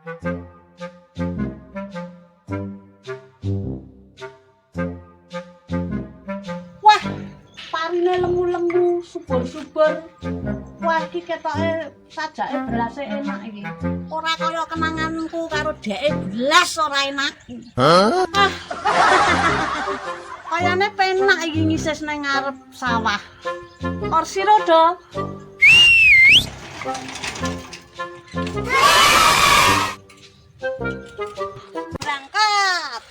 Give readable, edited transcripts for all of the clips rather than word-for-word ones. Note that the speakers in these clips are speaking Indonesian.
Wah, parine lemu-lemu, subur-subur. Wah, iki ketoke sajake belas enak iki. Ora kaya kenanganku karo dheke belas ora enak. Hah? Kayane penak iki ngisis nang ngarep sawah. Orsiro do. Berangkat.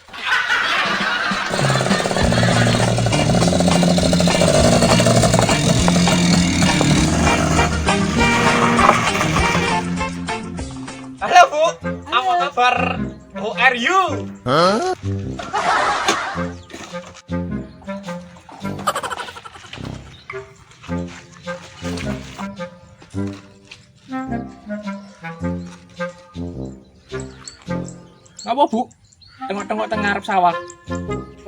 Halo Bu, apa kabar? Who are you? Apa Bu? Tengok-tengok teng ngarep sawah.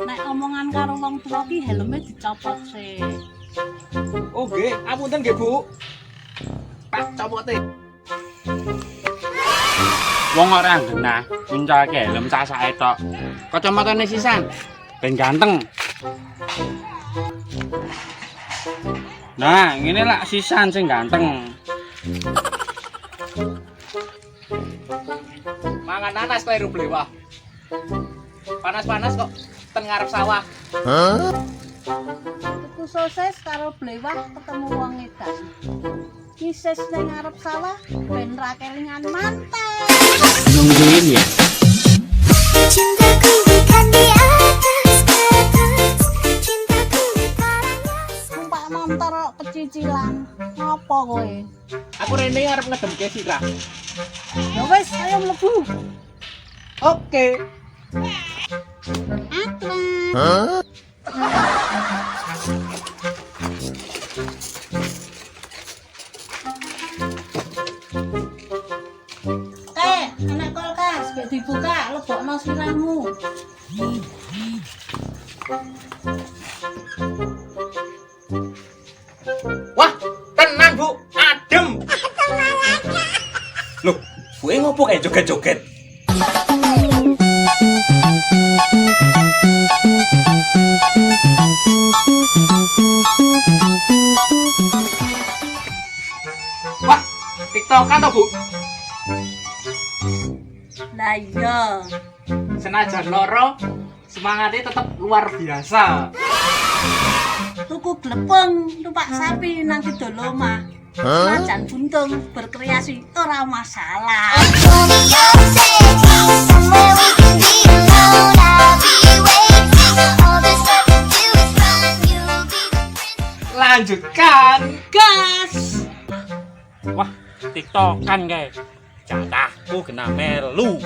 Nek omongan karo wong tuwa ki helme dicopot sih. Oh nggih, apunten nggih Bu. Pak copote. Wong ora genah, nguncalke helm sasake tok. Kacamatane sisan, ben ganteng. Nah, ngene lak sisan sing ganteng. Mangan nanas kleru blewah. Panas-panas kok teng ngarep sawah. Tuku sosis karo blewah ketemu wong edan. Ngisis nang ngarep sawah ben ra kelingan mantan. Nungguin ya. Cintaku bukan di atas kertas, cintaku di tanah. Numpak motor kecicilan. Ngopo kowe? Aku rene arep ngedemke sirah. Ya wis, ayo mlebu. Oke. Atras. Enak kulkas, biar dibuka, lebokno sirahmu. Wah, tenang Bu, adem. Loh, Bu ngopo kayak joget-joget? Wah, TikTokan toh Bu? Lah iya. Senajan loro, semangatnya tetap luar biasa. Tuku glepung, numpak sapi nang kidul omah. Senajan buntung berkreasi ora masalah. Romeo said somewhere we can be alone. I'll be waiting. All this love to do is run. You'll be the prince. Lanjutkan. Gas. Wah, TikTokan kae. Jatahku kena melu.